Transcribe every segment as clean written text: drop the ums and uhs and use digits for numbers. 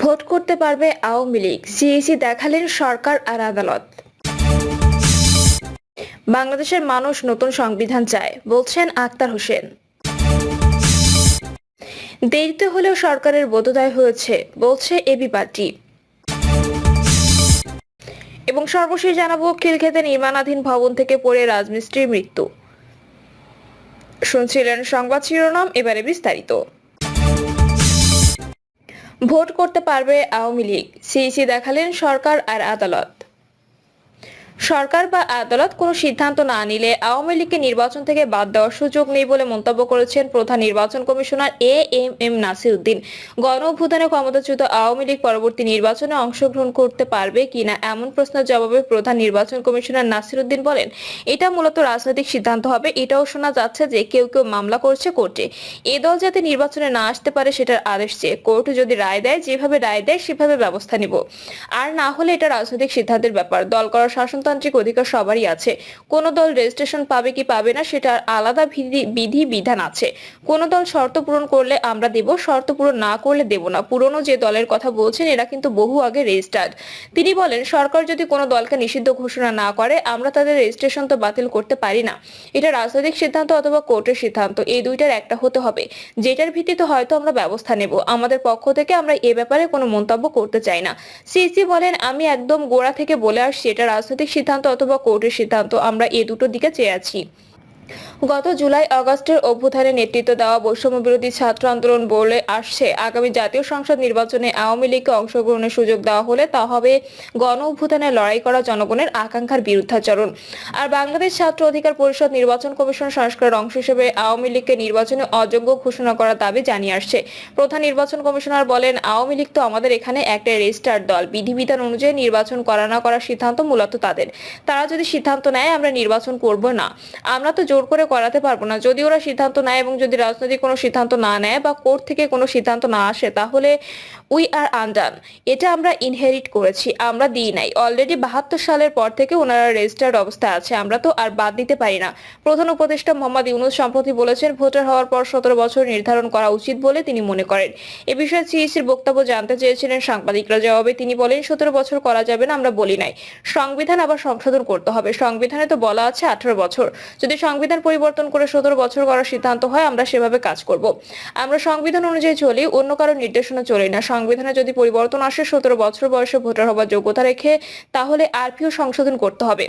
Vote করতে পারবে Awami League, CEC দেখালেন সরকার আর আদালত। বাংলাদেশের মানুষ নতুন সংবিধান চায়, বলছেন আক্তার হোসেন। দেরিতে হলেও সরকারের বোধোদয় হয়েছে, বলছে এবি পার্টি। এবং সর্বশেষ জানাবো, খিলক্ষেতে নির্মাণাধীন ভবন থেকে পড়ে রাজমিস্ত্রির মৃত্যু। শুনছিলেন সংবাদ শিরোনাম, এবারে বিস্তারিত। ভোট করতে পারবে আওয়ামী লীগ, সিইসি দেখালেন সরকার আর আদালত। সরকার বা আদালত কোনো সিদ্ধান্ত না নিলে আওয়ামী লীগকে নির্বাচন থেকে বাদ দেওয়ার সুযোগ নেই বলে মন্তব্য করেছেন প্রধান নির্বাচন কমিশনার এএমএম নাসির উদ্দিন। গণ অভ্যুত্থানে ক্ষমতাচ্যুত আওয়ামী লীগ পরবর্তী নির্বাচনে অংশগ্রহণ করতে পারবে কিনা এমন প্রশ্নের জবাবে প্রধান নির্বাচন কমিশনার নাসির উদ্দিন বলেন, এটা মূলত রাজনৈতিক সিদ্ধান্ত হবে। এটাও শোনা যাচ্ছে যে কেউ কেউ মামলা করছে কোর্টে। এ দল যাতে নির্বাচনে না আসতে পারে সেটার আদেশ চেয়ে কোর্ট যদি রায় দেয়, যেভাবে রায় দেয় সেভাবে ব্যবস্থা নিব। আর না হলে এটা রাজনৈতিক সিদ্ধান্তের ব্যাপার। দল করার শাসনতান্ত্রিক অধিকার সবারই আছে। কোন দল রেজিস্ট্রেশন পাবে কি পাবে না সেটার আলাদা বিধি বিধান আছে। কোন দল শর্ত পূরণ করলে আমরা দেব, শর্ত পূরণ না করলে দেব না। পুরনো যে দলের কথা বলছেন এরা কিন্তু বহু আগে রেজিস্টার্ড। তিনি বলেন, সরকার যদি কোনো দলকে নিষিদ্ধ ঘোষণা না করে আমরা তাদের রেজিস্ট্রেশন তো বাতিল করতে পারি না। এটা রাজনৈতিক সিদ্ধান্ত অথবা কোর্টের সিদ্ধান্ত, এই দুইটার একটা হতে হবে, যেটার ভিত্তিতে হয়তো আমরা ব্যবস্থা নেব। আমাদের পক্ষ থেকে আমরা এ ব্যাপারে কোনো মন্তব্য করতে চাই না। সিসি বলেন, আমি একদম গোড়া থেকে বলে আসছি এটা রাজনৈতিক সিদ্ধান্ত অথবা কোর্টের সিদ্ধান্ত, আমরা এই দুটো দিকে চেয়ে আছি। গত জুলাই আগস্টের অভ্যুত্থানে নেতৃত্ব দেওয়া বৈষম্য বিরোধী ছাত্র আন্দোলন বলে আসছে, আগামী জাতীয় সংসদ নির্বাচনে আওয়ামী লীগকে অংশগ্রহণের সুযোগ দেওয়া হলে তা হবে গণ অভ্যুত্থানে লড়াই করা জনগণের আকাঙ্ক্ষার বিরুদ্ধাচরণ। আর বাংলাদেশ ছাত্র অধিকার পরিষদ নির্বাচন কমিশন সংস্কারের অংশ হিসেবে আওয়ামী লীগকে নির্বাচনে অযোগ্য ঘোষণা করার দাবি জানিয়ে আসছে। প্রধান নির্বাচন কমিশনার বলেন, আওয়ামী লীগ তো আমাদের এখানে একটা রেজিস্টার্ড দল, বিধিবিধান অনুযায়ী নির্বাচন করা না করার সিদ্ধান্ত মূলত তাদের। তারা যদি সিদ্ধান্ত নেয় আমরা নির্বাচন করব না, আমরা তো জোর করে করাতে পারবো না। যদি ওরা সিদ্ধান্ত নেয় এবং যদি রাজনৈতিক কোনো সিদ্ধান্ত না নেয় বা কোর্ট থেকে কোনো সিদ্ধান্ত না আসে তাহলে উই আর আনডান। এটা আমরা ইনহেরিট করেছি, আমরা দিই নাই। অলরেডি 72 সালের পর থেকে ওনারা রেজিস্টার্ড অবস্থায় আছে, আমরা তো আর বাদ দিতে পারি না। প্রধান উপদেষ্টা মোহাম্মদ ইউনূস সম্প্রতি বলেছেন, ভোটার হওয়ার পর 17 বছর নির্ধারণ করা উচিত বলে তিনি মনে করেন। এ বিষয়ে সিইসির বক্তব্য জানতে চেয়েছিলেন সাংবাদিকরা। জবাবে তিনি বলেন, 17 বছর করা যাবে না, আমরা বলি নাই। সংবিধান আবার সংশোধন করতে হবে। সংবিধানে তো বলা আছে 18 বছর। যদি সংবিধান পরিবর্তন করে 17 বছর করার সিদ্ধান্ত হয় আমরা সেভাবে কাজ করব। আমরা সংবিধান অনুযায়ী চলি, অন্য কারো নির্দেশনা চলি না। সংবিধানে যদি পরিবর্তন আসে 17 বছর বয়সে ভোটার হবার যোগ্যতা রেখে, তাহলে আরপিও সংশোধন করতে হবে।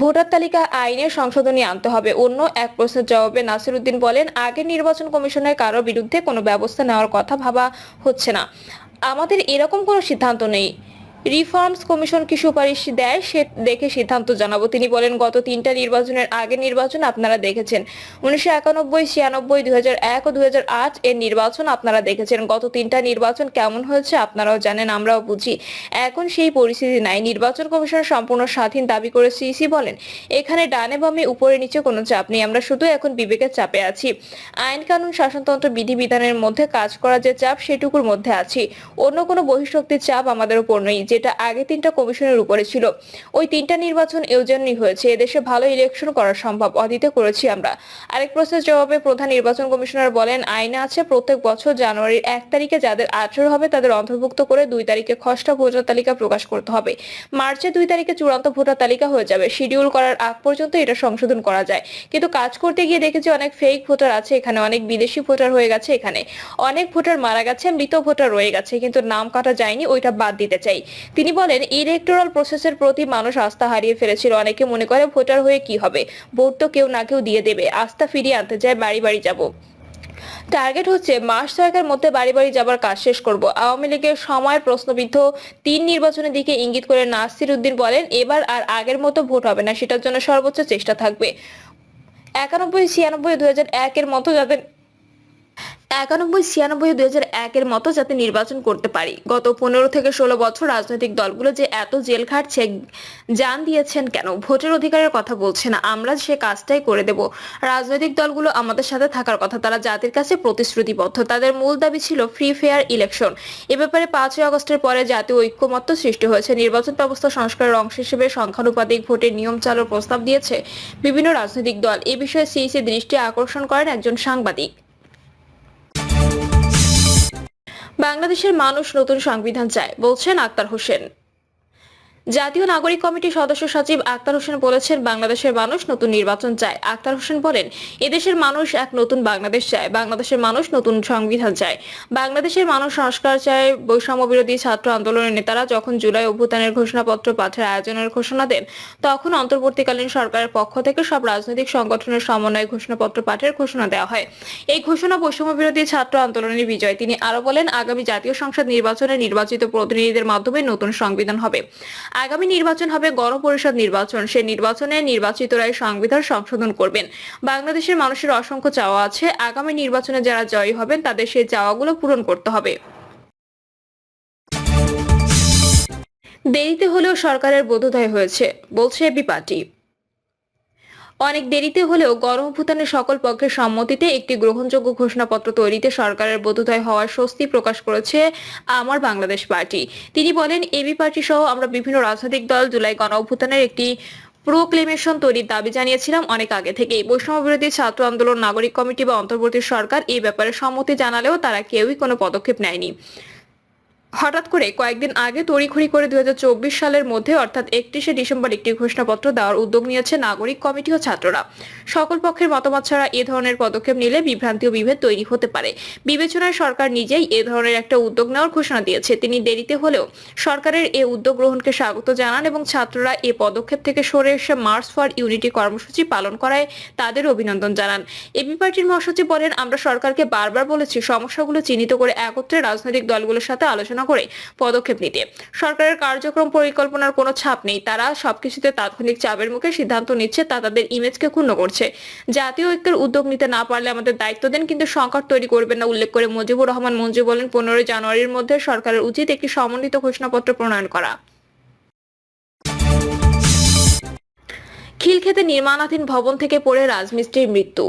ভোটার তালিকা আইনে সংশোধনী আনতে হবে। অন্য এক প্রশ্নের জবাবে নাসির উদ্দিন বলেন, আগের নির্বাচন কমিশনের কারো বিরুদ্ধে কোনো ব্যবস্থা নেওয়ার কথা ভাবা হচ্ছে না। আমাদের এরকম কোনো সিদ্ধান্ত নেই। রিফর্মস কমিশন কি সুপারিশ দেয় সে দেখে সিদ্ধান্ত জানাবো। তিনি বলেন, গত 3টা নির্বাচনের আগের নির্বাচন আপনারা দেখেছেন। 1991, 96, 2001 ও 2008 এর নির্বাচন আপনারা দেখেছেন। গত 3টা নির্বাচন কেমন হয়েছে আপনারাও জানেন, আমরাও বুঝি। এখন সেই পরিস্থিতি নাই। নির্বাচন কমিশন সম্পূর্ণ স্বাধীন দাবি করে সিইসি বলেন, এখানে ডানে বামে উপরে নিচে কোনো চাপ নেই, আমরা শুধু এখন বিবেকের চাপে আছি। আইন কানুন শাসনতন্ত্র বিধিবিধানের মধ্যে কাজ করা যে চাপ সেটুকুর মধ্যে আছি। অন্য কোনো বহিঃশক্তির চাপ আমাদের উপর নেই, যেটা আগে 3টা কমিশনের উপরে ছিল। ওই 3টা নির্বাচন এজন্যই হয়েছে, এদেশে ভালো ইলেকশন করা সম্ভব, অতীতে করেছি আমরা। আরেক প্রশ্নের জবাবে প্রধান নির্বাচন কমিশনার বলেন, আইনে আছে প্রত্যেক বছর জানুয়ারির 1 তারিখে যাদের 18 হবে তাদের অন্তর্ভুক্ত করে 2 তারিখে খসড়া ভোটার তালিকা প্রকাশ করতে হবে। মার্চে 2 তারিখে চূড়ান্ত ভোটার তালিকা হয়ে যাবে। শিডিউল করার আগ পর্যন্ত এটা সংশোধন করা যায়, কিন্তু কাজ করতে গিয়ে দেখেছি অনেক ফেক ভোটার আছে এখানে, অনেক বিদেশি ভোটার হয়ে গেছে এখানে, অনেক ভোটার মারা গেছে, মৃত ভোটার রয়ে গেছে, কিন্তু নাম কাটা যায়নি, ওইটা বাদ দিতে চাই। তিনি বলেন, ইলেকটোরাল প্রসেসের প্রতি মানুষ আস্থা হারিয়ে ফেলেছিল। অনেকে মনে করে ভোটার হয়ে কি হবে, ভোট তো কেউ না কেউ দিয়ে দেবে। আস্থা ফিরিয়ে আনতে চায়, বাড়ি বাড়ি যাব। টার্গেট হচ্ছে মাস 6 মধ্যে বাড়ি বাড়ি যাবার কাজ শেষ করব। আওয়ামী লীগের সময়ের প্রশ্নবিদ্ধ 3 নির্বাচনের দিকে ইঙ্গিত করে নাসির উদ্দিন বলেন, এবার আর আগের মতো ভোট হবে না, সেটার জন্য সর্বোচ্চ চেষ্টা থাকবে। 91, 96, 2001 এর মতো যাদের 91, 96, 2001 এর মতো যাতে নির্বাচন করতে পারি। গত 15 থেকে 16 বছর রাজনৈতিক দলগুলো যে এত জেল খাটছে, জান দিয়েছেন কেন? ভোটের অধিকারের কথা বলছে না, আমরা সে কাজটাই করে দেব। রাজনৈতিক দলগুলো আমাদের সাথে থাকার কথা, তারা জাতির কাছে প্রতিশ্রুতিবদ্ধ। তাদের মূল দাবি ছিল ফ্রি ফেয়ার ইলেকশন। এ ব্যাপারে 5 আগস্টের পরে জাতীয় ঐক্যমত্য সৃষ্টি হয়েছে। নির্বাচন ব্যবস্থা সংস্কারের অংশ হিসেবে সংখ্যানুপাতিক ভোটের নিয়ম চালুর প্রস্তাব দিয়েছে বিভিন্ন রাজনৈতিক দল। এ বিষয়ে সিইসি দৃষ্টি আকর্ষণ করেন একজন সাংবাদিক। বাংলাদেশের মানুষ নতুন সংবিধান চায়, বলছেন আক্তার হোসেন। জাতীয় নাগরিক কমিটির সদস্য সচিব আক্তার হোসেন বলেছেন, বাংলাদেশের মানুষ নতুন নির্বাচন চায়। আক্তার হোসেন বলেন, এদেশের মানুষ এক নতুন বাংলাদেশ চায়, বাংলাদেশের মানুষ নতুন সংবিধান চায়, বাংলাদেশের মানুষ সংস্কার চায়। বৈষম্য বিরোধী ছাত্র আন্দোলনের নেতারা যখন জুলাই অভ্যুত্থানের ঘোষণাপত্র পাঠের আয়োজনের ঘোষণা দেন, তখন অন্তর্বর্তীকালীন সরকারের পক্ষ থেকে সব রাজনৈতিক সংগঠনের সমন্বয়ে ঘোষণাপত্র পাঠের ঘোষণা দেওয়া হয়। এই ঘোষণা বৈষম্য বিরোধী ছাত্র আন্দোলনের বিজয়। তিনি আরো বলেন, আগামী জাতীয় সংসদ নির্বাচনে নির্বাচিত প্রতিনিধিদের মাধ্যমে নতুন সংবিধান হবে। আগামী নির্বাচন হবে গণপরিষদ নির্বাচন। সেই নির্বাচনে নির্বাচিতরাই সংবিধান সংশোধন করবেন। বাংলাদেশের মানুষের অসংখ্য চাওয়া আছে, আগামী নির্বাচনে যারা জয়ী হবেন তাদের সেই চাওয়াগুলো পূরণ করতে হবে। দেরিতে হলেও সরকারের বোধোদয় হয়েছে, বলছে এবি পার্টি। অনেক দেরিতে হলেও গণঅভ্যুত্থানের সকল পক্ষের সম্মতিতে একটি গ্রহণযোগ্য ঘোষণাপত্র তৈরিতে সরকারের বোধোদয় হওয়ার স্বস্তি প্রকাশ করেছে আমার বাংলাদেশ পার্টি। তিনি বলেন, এবি পার্টি সহ আমরা বিভিন্ন রাজনৈতিক দল জুলাই গণঅভ্যুত্থানের একটি প্রোক্লেমেশন তৈরির দাবি জানিয়েছিলাম অনেক আগে থেকেই। বৈষম্য বিরোধী ছাত্র আন্দোলন, নাগরিক কমিটি বা অন্তর্বর্তী সরকার এই ব্যাপারে সম্মতি জানালেও তারা কেউই কোনো পদক্ষেপ নেয়নি। হঠাৎ করে কয়েকদিন আগে তড়িঘড়ি করে 2024 সালের মধ্যে অর্থাৎ 31শে ডিসেম্বর একটি ঘোষণাপত্র দেওয়ার উদ্যোগ নিয়েছে নাগরিক কমিটি ও ছাত্ররা। সকল পক্ষের মতামত ছাড়া এ ধরনের পদক্ষেপ নিলে বিভ্রান্তি ও বিভেদ তৈরি হতে পারে। বিবেচনায় সরকার নিজেই এ ধরনের একটা উদ্যোগ নেওয়ার ঘোষণা দিয়েছে। তিনি দেরিতে হলেও সরকারের এ উদ্যোগ গ্রহণকে স্বাগত জানান এবং ছাত্ররা এ পদক্ষেপ থেকে সরে এসে মার্চ ফর ইউনিটি কর্মসূচি পালন করায় তাদের অভিনন্দন জানান। এবি পার্টির মহাসচিব বলেন, আমরা সরকারকে বারবার বলেছি সমস্যাগুলো চিহ্নিত করে একত্রে রাজনৈতিক দলগুলোর সাথে আলোচনা করে পদক্ষেপ নিতে। সরকারের কার্যক্রম পরিকল্পনার কোনো ছাপ নেই। তারা সবকিছুতে তাৎক্ষণিক চাপের মুখে সিদ্ধান্ত নিচ্ছে, তা তাদের ইমেজকে ক্ষুণ্ণ করছে। জাতীয় ঐক্যের উদ্যোগ নিতে না পারলে আমাদের দায়িত্ব দেন, কিন্তু সংকট তৈরি করবেন না। উল্লেখ করে মুজিবুর রহমান মঞ্জু বলেন, 15 জানুয়ারির মধ্যে সরকারের উচিত একটি সমন্বিত ঘোষণাপত্র প্রণয়ন করা। খিলক্ষেতে নির্মাণাধীন ভবন থেকে পড়ে রাজমিস্ত্রির মৃত্যু।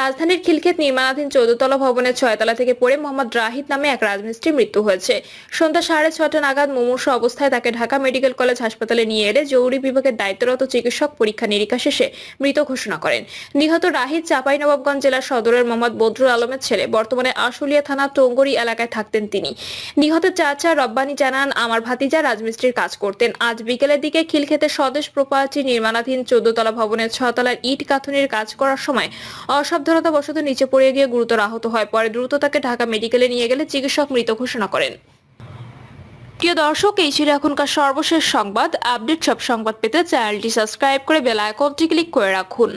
রাজধানীর খিলক্ষেত নির্মাণাধীন 14 তলা ভবনের 6 তলা থেকে পড়ে মোহাম্মদ রাহিদ নামে এক রাজমিস্ত্রির মৃত্যু হয়েছে। সন্ধ্যা 6:30 নাগাদ মুমূর্ষু অবস্থায় তাকে ঢাকা মেডিকেল কলেজ হাসপাতালে নিয়ে এলে জরুরি বিভাগের দায়িত্বরত চিকিৎসক পরীক্ষা নিরীক্ষা শেষে মৃত ঘোষণা করেন। নিহত রাহিদ চাঁপাইনবাবগঞ্জ জেলার সদরের মোহাম্মদ বদরুল আলমের ছেলে। বর্তমানে আশুলিয়া থানা টঙ্গরি এলাকায় থাকতেন তিনি। নিহতের চাচা রব্বানী জানান, আমার ভাতিজা রাজমিস্ত্রির কাজ করতেন। আজ বিকেলের দিকে খিলক্ষেতে স্বদেশ প্রপার্টি নির্মাণাধীন 14 তলা ভবনের 6 তলার ইট গাঁথুনির কাজ করার সময় অসাবধানতাবশত নিচে পড়ে গিয়ে গুরুতর আহত হয়। পরে দ্রুত তাকে ঢাকা মেডিকেলে নিয়ে গেলে চিকিৎসক মৃত ঘোষণা করেন। প্রিয় দর্শক, এই ছিল এখনকার সর্বশেষ সংবাদ। আপডেট সব সংবাদ পেতে চ্যানেলটি সাবস্ক্রাইব করে বেল আইকনটি ক্লিক করে রাখুন।